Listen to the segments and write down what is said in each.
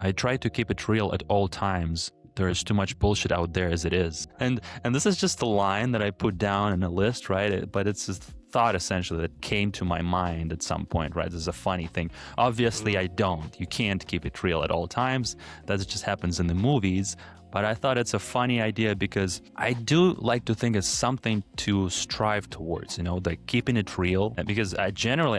I try to keep it real at all times. There is too much bullshit out there as it is. And this is just a line that I put down in a list, right? But it's this thought essentially that came to my mind at some point, right? This is a funny thing. Obviously, I don't. You can't keep it real at all times. That just happens in the movies. But I thought it's a funny idea because I do like to think it's something to strive towards, like keeping it real. Because I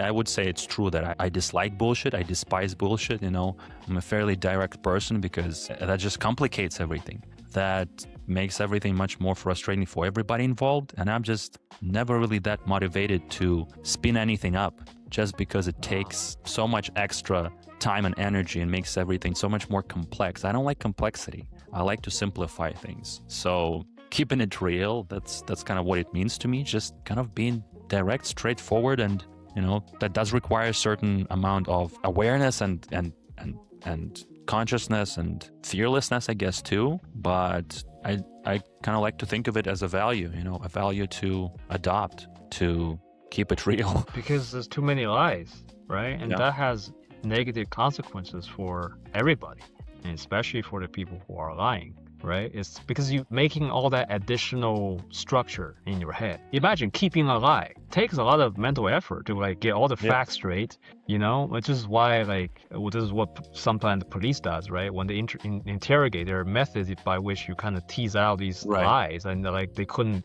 would say it's true that I dislike bullshit. I despise bullshit, I'm a fairly direct person because that just complicates everything. That makes everything much more frustrating for everybody involved. And I'm just never really that motivated to spin anything up just because it takes so much extra time and energy and makes everything so much more complex. I don't like complexity. I like to simplify things. So keeping it real, that's kind of what it means to me. Just kind of being direct, straightforward, and that does require a certain amount of awareness and consciousness and fearlessness, I guess, too. But I kind of like to think of it as a value, a value to adopt, to keep it real. Because there's too many lies, right? And that has negative consequences for everybody, and especially for the people who are lying, right? It's because you're making all that additional structure in your head. Imagine keeping a lie. It takes a lot of mental effort to get all the facts straight, which is why this is what sometimes the police does, right? When they interrogate, there are methods by which you kind of tease out these lies, and they couldn't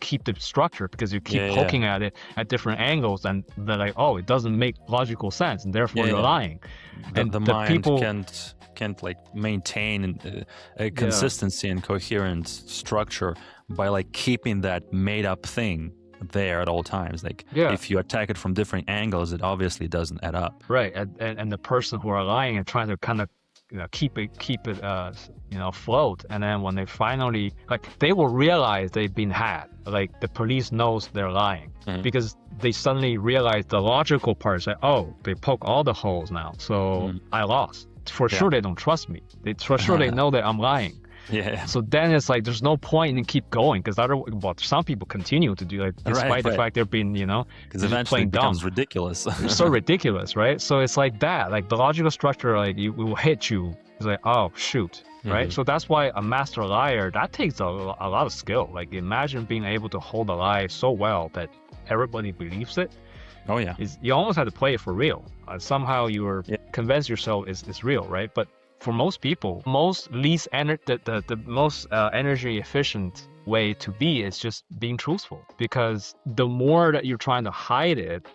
keep the structure because you keep poking at it at different angles, and they're like, oh, it doesn't make logical sense, and therefore you're lying. And the mind people can't maintain a consistency and coherent structure by keeping that made up thing there at all times. If you attack it from different angles, it obviously doesn't add up. Right, and the person who are lying and trying to kind of keep it afloat, and then when they finally they will realize they've been had. The police knows they're lying because they suddenly realize the logical part. Say, oh, they poke all the holes now, so I lost. For sure, they don't trust me. For sure, they know that I'm lying. Yeah. So then it's there's no point in keep going, because some people continue to do despite the fact they're being because eventually it becomes ridiculous. It's so ridiculous, right? So it's that the logical structure it will hit you. It's oh shoot, right? So that's why a master liar, that takes a lot of skill. Imagine being able to hold a lie so well that everybody believes it. Oh yeah. You almost have to play it for real. Somehow you're convinced yourself it's real, right? But for most people, the most energy efficient way to be is just being truthful. Because the more that you're trying to hide it,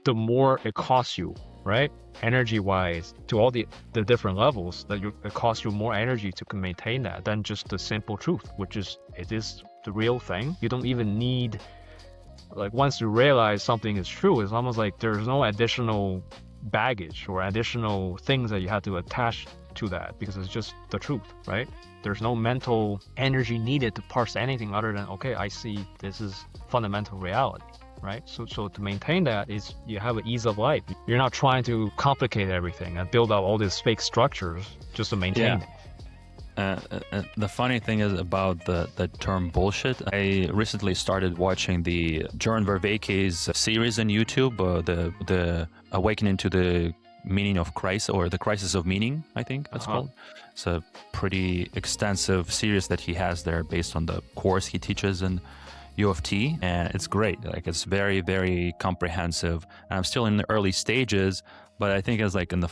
the more it costs you, right? Energy-wise, to all the different levels, it costs you more energy to maintain that than just the simple truth, which is it is the real thing. You don't even need, once you realize something is true, it's almost there's no additional baggage or additional things that you have to attach to that, because it's just the truth, right? There's no mental energy needed to parse anything other than, okay, I see this is fundamental reality, right? So to maintain that is you have an ease of life. You're not trying to complicate everything and build up all these fake structures just to maintain it. The funny thing is about the term bullshit. I recently started watching the Joran Vervaeke's series on YouTube, the Awakening to the Meaning of Crisis, or the Crisis of Meaning, I think that's called. It's a pretty extensive series that he has there based on the course he teaches in U of T, and it's great. It's very, very comprehensive. And I'm still in the early stages, but I think it's in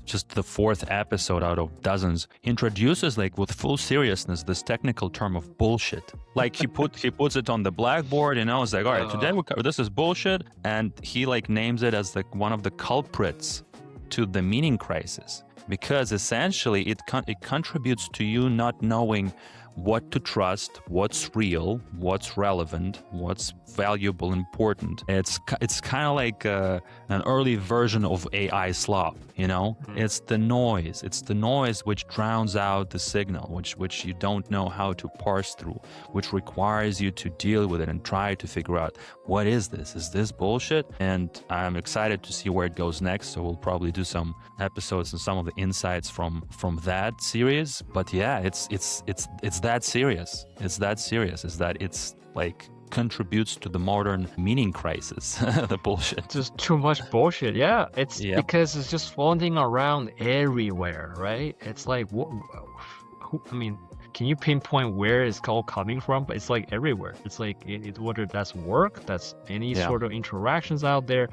just the fourth episode out of dozens, introduces with full seriousness this technical term of bullshit. He puts it on the blackboard, it's all right, today this is bullshit, and he names it as one of the culprits to the meaning crisis, because essentially it contributes to you not knowing what to trust, what's real, what's relevant, what's valuable, important. It's kind of an early version of AI slop, It's the noise which drowns out the signal, which you don't know how to parse through, which requires you to deal with it and try to figure out, what is this? Is this bullshit? And I'm excited to see where it goes next, so we'll probably do some episodes and some of the insights from that series. But yeah, it's that serious. It's that serious. Is that it's contributes to the modern meaning crisis. The bullshit. Just too much bullshit. Yeah, it's Yep. because it's just floating around everywhere, right? It's like, I mean, can you pinpoint where it's all coming from? But it's like everywhere. It's like whether that's work, that's any Yeah. sort of interactions out there.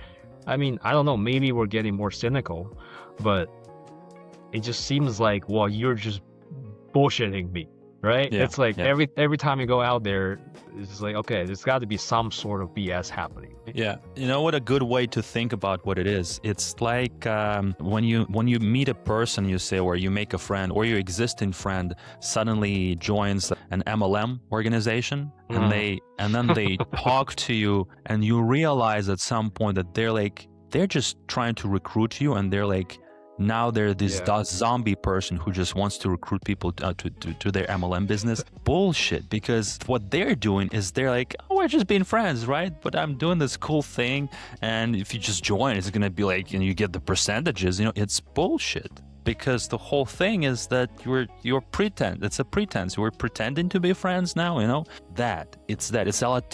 I mean, I don't know. Maybe we're getting more cynical, but it just seems like, well, you're just bullshitting me, right? Yeah, It's like yeah. every time you go out there, it's just like, okay, there's got to be some sort of BS happening. Yeah, you know what? A good way to think about what it is. It's like when you meet a person, you say, or you make a friend, or your existing friend suddenly joins an MLM organization, and then they talk to you, and you realize at some point that they're just trying to recruit you, and they're like, now they're this zombie person who just wants to recruit people to their MLM business. Bullshit, because what they're doing is they're like, oh, we're just being friends, right? But I'm doing this cool thing, and if you just join, it's gonna be like, and you get the percentages. It's bullshit. Because the whole thing is that you're pretense. It's a pretense. We're pretending to be friends now. It's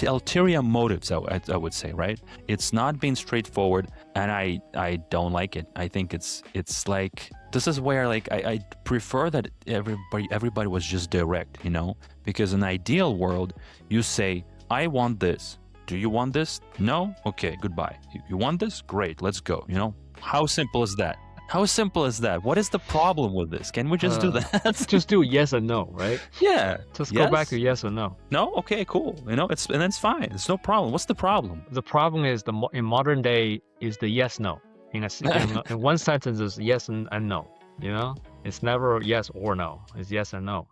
ulterior motives. I would say, right? It's not being straightforward, and I don't like it. I think it's like, this is where like I prefer that everybody was just direct. Because in an ideal world, you say, I want this. Do you want this? No? Okay, goodbye. You want this? Great, let's go. How simple is that? How simple is that? What is the problem with this? Can we just do that? Just do yes and no, right? Yeah. Just go back to yes or no. No? Okay, cool. It's fine. It's no problem. What's the problem? The problem is in modern day is the yes no. In one sentence is yes and no. It's never yes or no. It's yes and no.